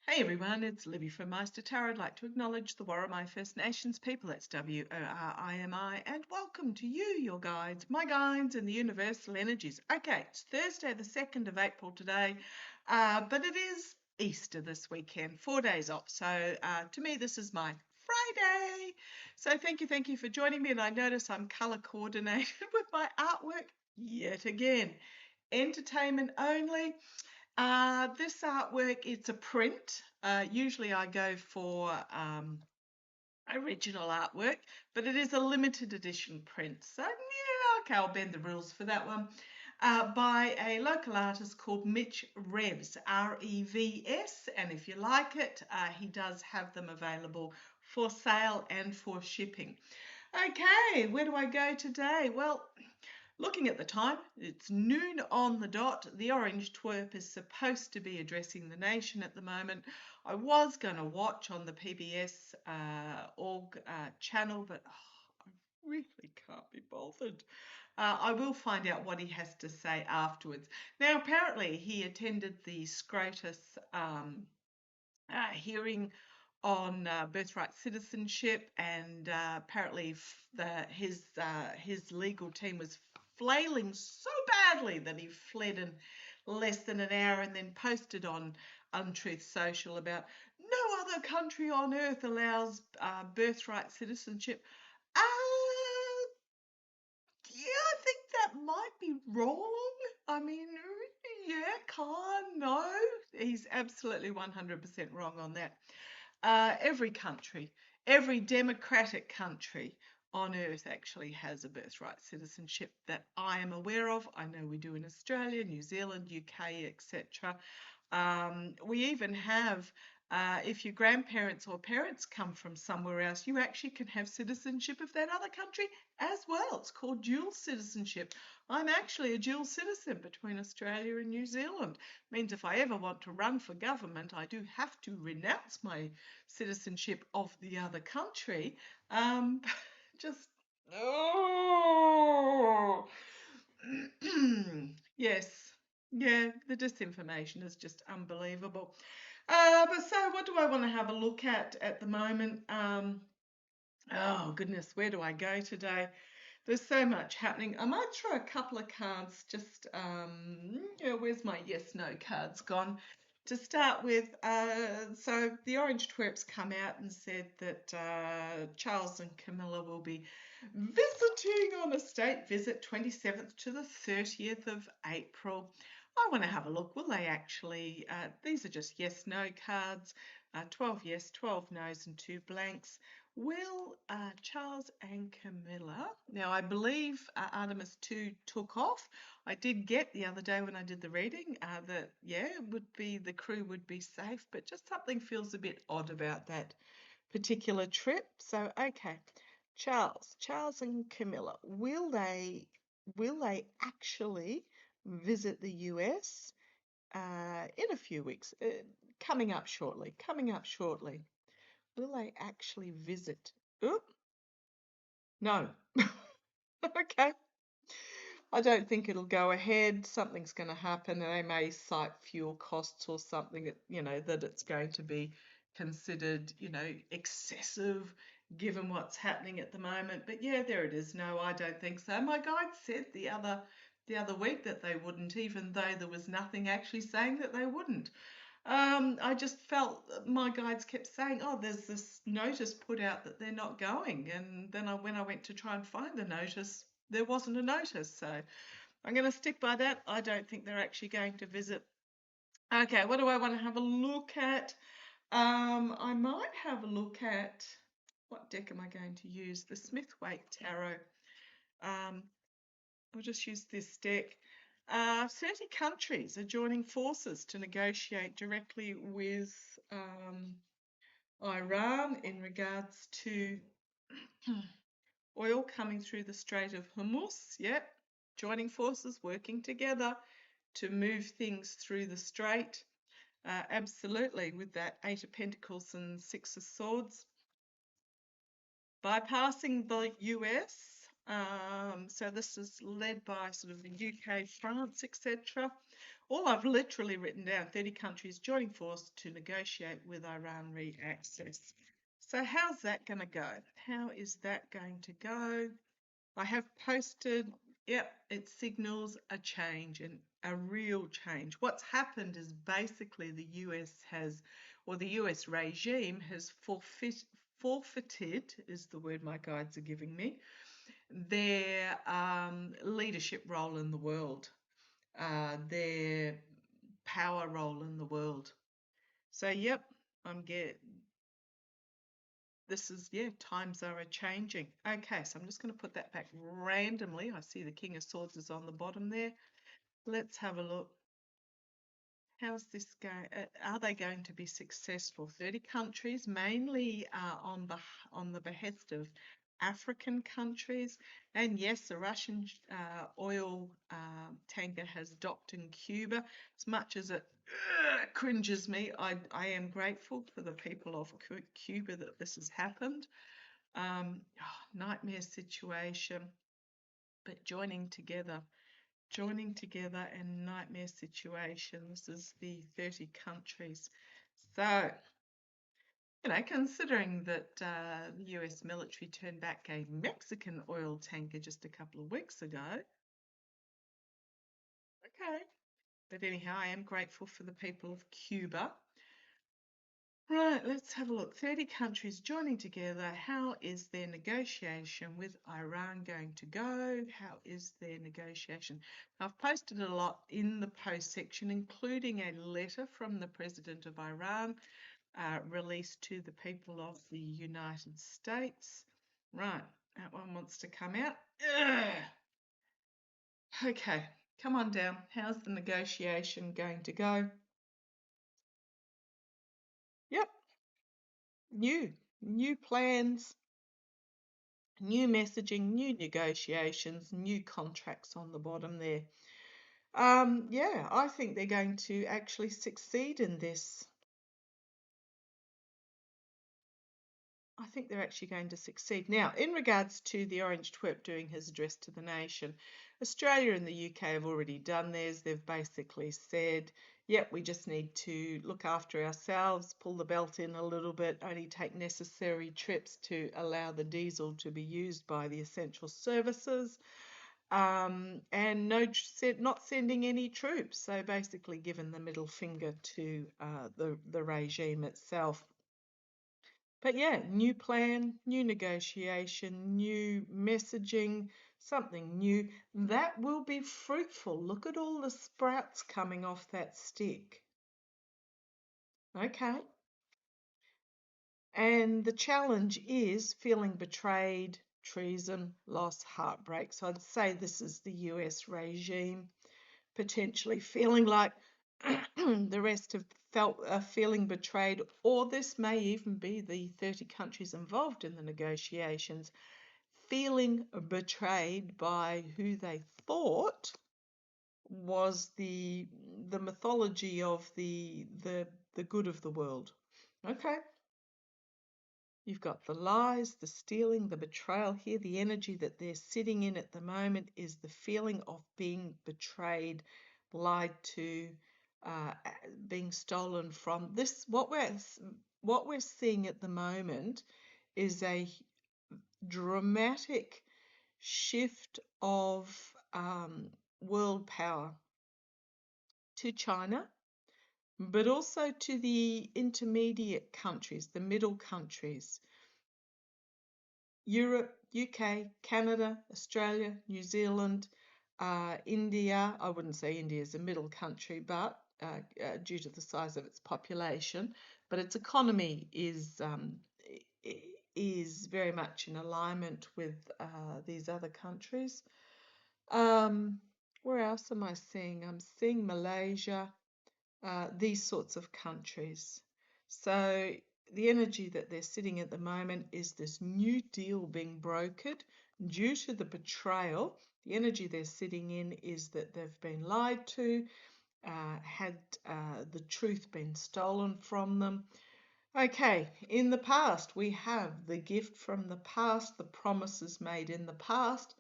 Hey everyone, it's Libby from Maighstir Tarot. I'd like to acknowledge the Warramai First Nations people, that's W-O-R-I-M-I, and welcome to you, your guides, my guides in the universal energies. Okay, it's Thursday the 2nd of April today, but it is Easter this weekend, 4 days off. So to me, this is my Friday. So thank you for joining me, and I notice I'm colour coordinated with my artwork yet again. Entertainment only. This artwork, it's a print. Usually I go for original artwork, but it is a limited edition print. So yeah, okay, I'll bend the rules for that one. By a local artist called Mitch Revs, R-E-V-S, and if you like it, he does have them available for sale and for shipping. Okay, where do I go today? Well, looking at the time, it's noon on the dot. The orange twerp is supposed to be addressing the nation at the moment. I was going to watch on the PBS org channel, but I really can't be bothered. I will find out what he has to say afterwards. Now, apparently, he attended the SCOTUS hearing on birthright citizenship, and apparently his legal team was flailing so badly that he fled in less than an hour and then posted on Untruth Social about no other country on earth allows birthright citizenship. Uh, yeah, I think that might be wrong. I mean, yeah, can't, no. He's absolutely 100% wrong on that. Every country, every democratic country on earth actually has a birthright citizenship that I am aware of. I know we do in Australia, New Zealand, UK, etc. We even have, if your grandparents or parents come from somewhere else, you actually can have citizenship of that other country as well. It's called dual citizenship. I'm actually a dual citizen between Australia and New Zealand. Means if I ever want to run for government, I do have to renounce my citizenship of the other country. Just, oh, yes. Yeah, the disinformation is just unbelievable. But so what do I want to have a look at the moment? Oh goodness, where do I go today? There's so much happening. I might throw a couple of cards just, where's my yes, no cards gone? To start with, so the Orange Twerps come out and said that Charles and Camilla will be visiting on a state visit 27th to the 30th of April. I want to have a look. Will they actually, these are just yes, no cards, 12 yes, 12 no's and 2 blanks. Will Charles and Camilla, now I believe Artemis 2 took off. I did get the other day when I did the reading that, yeah, the crew would be safe, but just something feels a bit odd about that particular trip. So, okay, Charles and Camilla, will they actually visit the US in a few weeks? Coming up shortly. Will they actually visit? Oop, no. Okay. I don't think it'll go ahead. Something's going to happen, and they may cite fuel costs or something, that it's going to be considered, excessive given what's happening at the moment. But yeah, there it is. No, I don't think so. My guide said the other week that they wouldn't, even though there was nothing actually saying that they wouldn't. I just felt my guides kept saying, oh, there's this notice put out that they're not going. And then when I went to try and find the notice, there wasn't a notice. So I'm going to stick by that. I don't think they're actually going to visit. Okay, what do I want to have a look at? I might have a look at, what deck am I going to use? The Smith-Waite Tarot. I'll just use this deck. 30 countries are joining forces to negotiate directly with Iran in regards to oil coming through the Strait of Hormuz. Yep, joining forces, working together to move things through the strait. Absolutely, with that 8 of Pentacles and 6 of Swords. Bypassing the US. So this is led by sort of the UK, France, etc. All I've literally written down, 30 countries joining force to negotiate with Iran re-access. So how's that going to go? How is that going to go? I have posted, yep, it signals a change and a real change. What's happened is basically the US has, or the US regime has forfeited, is the word my guides are giving me, their leadership role in the world, their power role in the world. So, yep, this is, yeah, times are changing. Okay, so I'm just going to put that back randomly. I see the King of Swords is on the bottom there. Let's have a look. How's this going? Are they going to be successful? 30 countries, mainly on the behest of African countries. And yes, the Russian oil tanker has docked in Cuba. As much as it cringes me, I am grateful for the people of Cuba that this has happened. Nightmare situation, but joining together and nightmare situation. This is the 30 countries. So, considering that the US military turned back a Mexican oil tanker just a couple of weeks ago. Okay. But anyhow, I am grateful for the people of Cuba. Right, let's have a look. 30 countries joining together. How is their negotiation with Iran going to go? How is their negotiation? I've posted a lot in the post section, including a letter from the President of Iran released to the people of the United States. Right, that one wants to come out. Ugh. Okay, come on down. How's the negotiation going to go? Yep, new plans, new messaging, new negotiations, new contracts on the bottom there. Yeah, I think they're going to actually succeed in this. I think they're actually going to succeed. Now, in regards to the Orange Twerp doing his address to the nation, Australia and the UK have already done theirs. They've basically said, yep, we just need to look after ourselves, pull the belt in a little bit, only take necessary trips to allow the diesel to be used by the essential services, and not sending any troops. So basically given the middle finger to the regime itself. But yeah, new plan, new negotiation, new messaging, something new. That will be fruitful. Look at all the sprouts coming off that stick. Okay. And the challenge is feeling betrayed, treason, loss, heartbreak. So I'd say this is the US regime potentially feeling like the rest have felt feeling betrayed, or this may even be the 30 countries involved in the negotiations feeling betrayed by who they thought was the mythology of the good of the world. Okay. You've got the lies, the stealing, the betrayal here. The energy that they're sitting in at the moment is the feeling of being betrayed, lied to, being stolen from. This what we're seeing at the moment is a dramatic shift of world power to China, but also to the intermediate countries, the middle countries. Europe, UK, Canada, Australia, New Zealand, India. I wouldn't say India is a middle country, but due to the size of its population, but its economy is very much in alignment with these other countries. Where else am I seeing? I'm seeing Malaysia, these sorts of countries. So the energy that they're sitting at the moment is this new deal being brokered due to the betrayal. The energy they're sitting in is that they've been lied to, had the truth been stolen from them. Okay, in the past, we have the gift from the past, the promises made in the past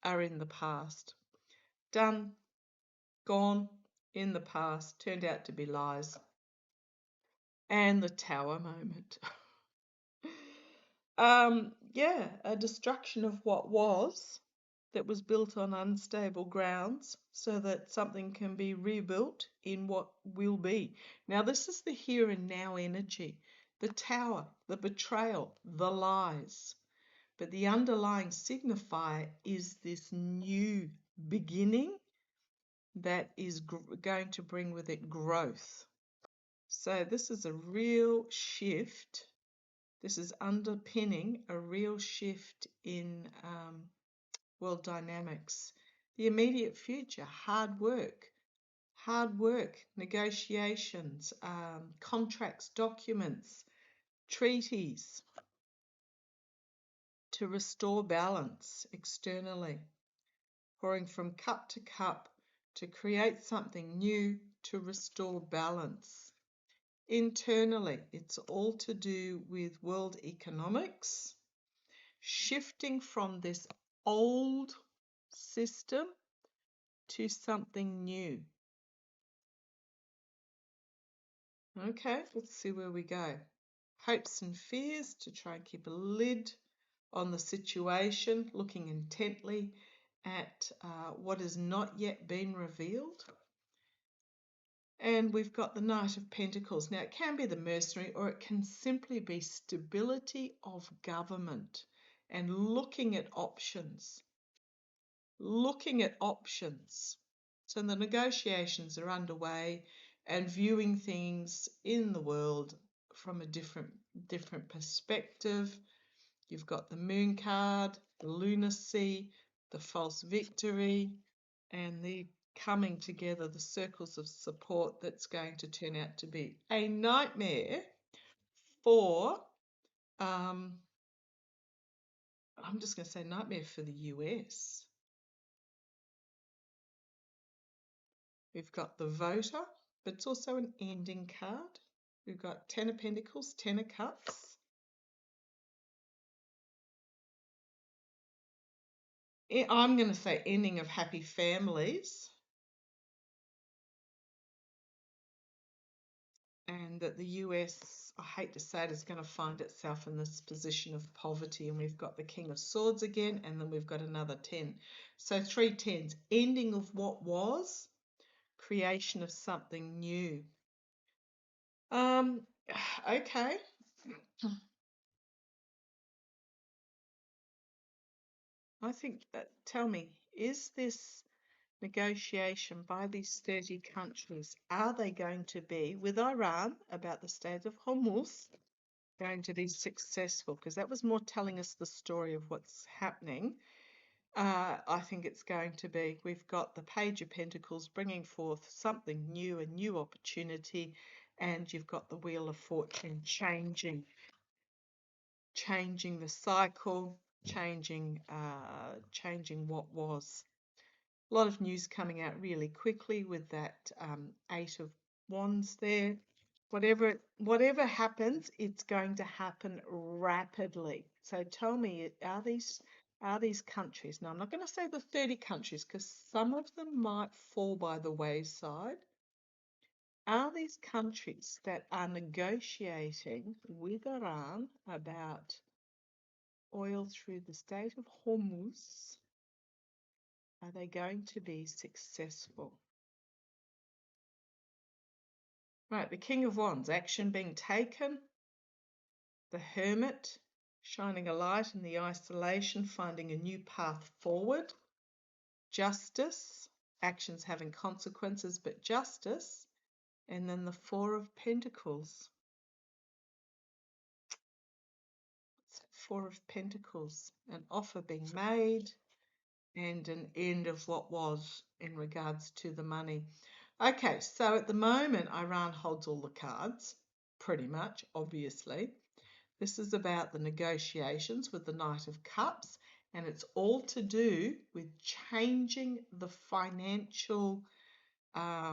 are in the past. Done, gone, in the past turned out to be lies. And the Tower moment. Yeah, a destruction of what was that was built on unstable grounds so that something can be rebuilt in what will be. Now, this is the here and now energy, the Tower, the betrayal, the lies. But the underlying signifier is this new beginning that is going to bring with it growth. So this is a real shift. This is underpinning a real shift in world dynamics. The immediate future, hard work, negotiations, contracts, documents, treaties to restore balance externally, pouring from cup to cup to create something new to restore balance. Internally, it's all to do with world economics, shifting from this old system to something new. Okay, let's see where we go. Hopes and fears to try and keep a lid on the situation, looking intently at what has not yet been revealed. And we've got the Knight of Pentacles. Now, it can be the mercenary or it can simply be stability of government and looking at options. Looking at options. So the negotiations are underway and viewing things in the world from a different perspective. You've got the Moon card, the lunacy, the false victory, and the coming together, the circles of support that's going to turn out to be a nightmare for, I'm just going to say nightmare for the US. We've got the voter, but it's also an ending card. We've got Ten of Pentacles, Ten of Cups. I'm going to say ending of happy families. And that the US, I hate to say it, is going to find itself in this position of poverty. And we've got the King of Swords again, and then we've got another 10. So 3 tens, ending of what was, creation of something new. Okay. I think that, tell me, is this negotiation by these 30 countries, are they going to be, with Iran about the Strait of Hormuz, going to be successful? Because that was more telling us the story of what's happening. I think it's going to be, we've got the Page of Pentacles bringing forth something new, a new opportunity, and you've got the Wheel of Fortune changing the cycle, changing what was. A lot of news coming out really quickly with that 8 of Wands there. Whatever happens, it's going to happen rapidly. So tell me, are these countries, now I'm not going to say the 30 countries because some of them might fall by the wayside. Are these countries that are negotiating with Iran about oil through the Strait of Hormuz, are they going to be successful? Right, the King of Wands, action being taken. The Hermit, shining a light in the isolation, finding a new path forward. Justice, actions having consequences, but justice. And then the Four of Pentacles. Four of Pentacles, an offer being made and an end of what was in regards to the money. Okay, so at the moment, Iran holds all the cards, pretty much, obviously. This is about the negotiations with the Knight of Cups, and it's all to do with changing the financial, how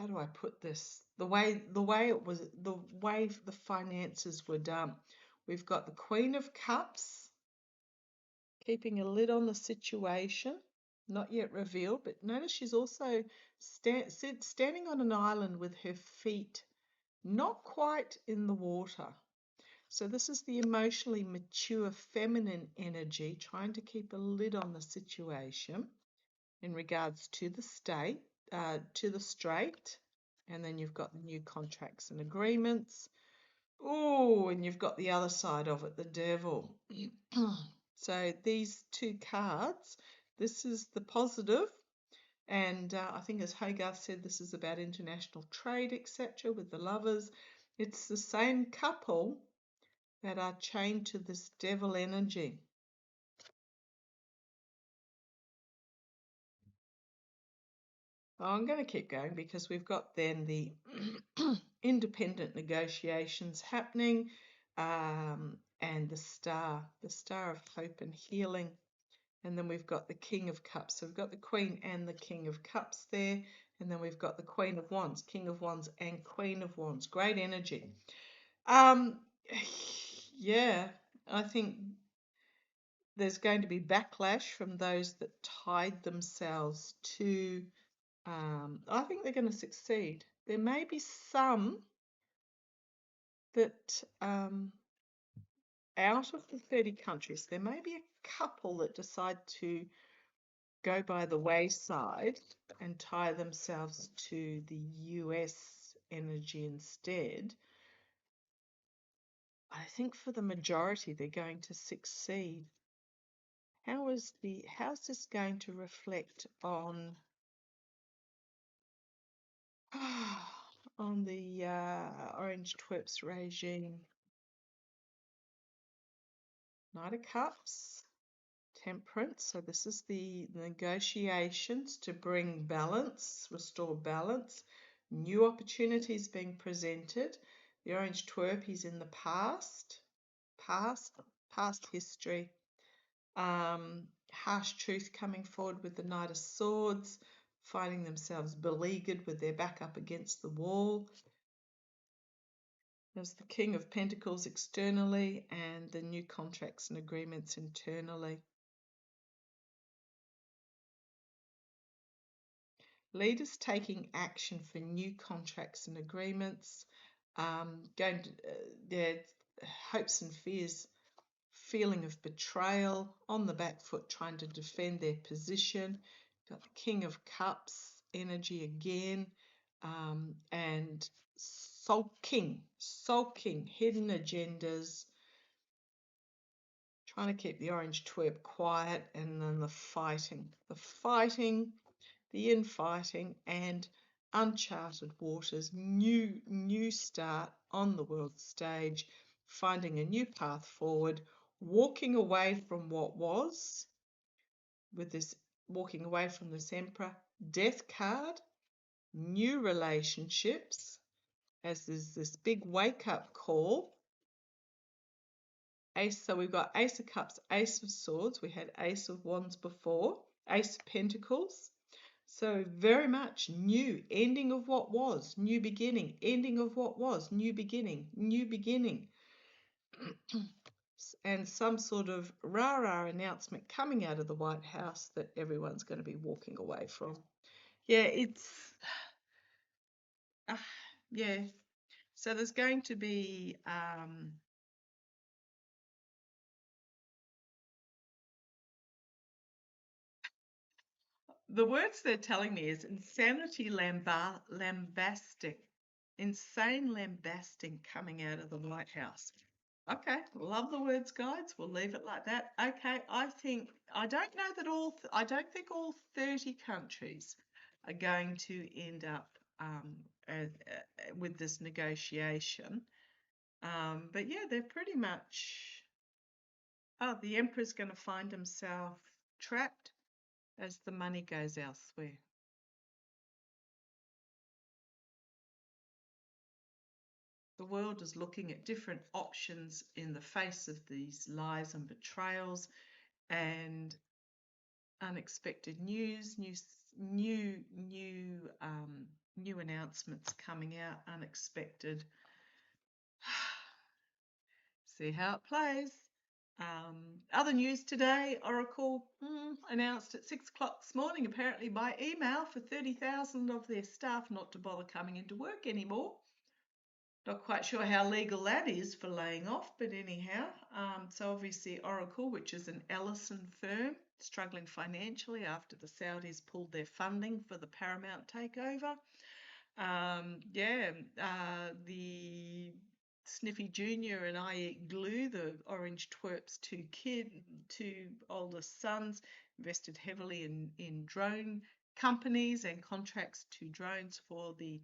do I put this? The way the finances were done. We've got the Queen of Cups, keeping a lid on the situation. not yet revealed, but notice she's also standing on an island with her feet not quite in the water. So this is the emotionally mature feminine energy trying to keep a lid on the situation in regards to the straight. And then you've got the new contracts and agreements. Oh, and you've got the other side of it, the devil. So these two cards, this is the positive, and I think as Hogarth said, this is about international trade, etc. with the lovers. It's the same couple that are chained to this devil energy. I'm going to keep going because we've got then the independent negotiations happening, and the star of hope and healing. And then we've got the King of Cups. So we've got the Queen and the King of Cups there. And then we've got the Queen of Wands, King of Wands and Queen of Wands. Great energy. Yeah, I think there's going to be backlash from those that tied themselves to, I think they're going to succeed. There may be some that, out of the 30 countries, there may be a couple that decide to go by the wayside and tie themselves to the US energy instead. I think for the majority, they're going to succeed. How's this going to reflect on on the Orange Twerps regime? Knight of Cups, Temperance. So this is the negotiations to bring balance, restore balance, new opportunities being presented. The Orange Twerp is in the past history. Harsh truth coming forward with the Knight of Swords, finding themselves beleaguered with their back up against the wall. There's the King of Pentacles externally and the new contracts and agreements internally. Leaders taking action for new contracts and agreements, going to their hopes and fears, feeling of betrayal, on the back foot trying to defend their position. Got the King of Cups energy again, and sulking, hidden agendas, trying to keep the Orange Twerp quiet, and then the infighting, and uncharted waters, new start on the world stage, finding a new path forward, walking away from what was, with this walking away from this Emperor, Death card, new relationships, as there's this big wake-up call. So we've got Ace of Cups, Ace of Swords, we had Ace of Wands before, Ace of Pentacles. So very much new, ending of what was, new beginning, ending of what was, new beginning. And some sort of rah-rah announcement coming out of the White House that everyone's going to be walking away from. Yeah, it's, yeah. So there's going to be, the words they're telling me is insanity lambasting. Insane lambasting coming out of the White House. Okay, love the words, guides. We'll leave it like that. Okay, I think I don't think all 30 countries are going to end up with this negotiation. But yeah, they're pretty much. Oh, the Emperor's going to find himself trapped as the money goes elsewhere. The world is looking at different options in the face of these lies and betrayals and unexpected news, new announcements coming out, unexpected. See how it plays. Other news today, Oracle announced at 6 o'clock this morning, apparently by email, for 30,000 of their staff not to bother coming into work anymore. Not quite sure how legal that is for laying off, but anyhow. So obviously Oracle, which is an Ellison firm, struggling financially after the Saudis pulled their funding for the Paramount takeover. The Sniffy Jr. and I Eat Glue, the Orange Twerp's two oldest sons, invested heavily in drone companies and contracts to drones for the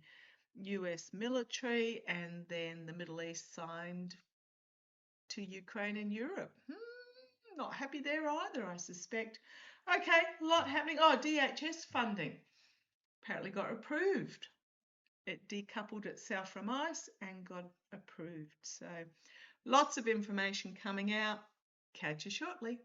US military, and then the Middle East signed to Ukraine and Europe. Not happy there either, I suspect. Okay, a lot happening. Oh, DHS funding apparently got approved. It decoupled itself from ICE and got approved. So lots of information coming out. Catch you shortly.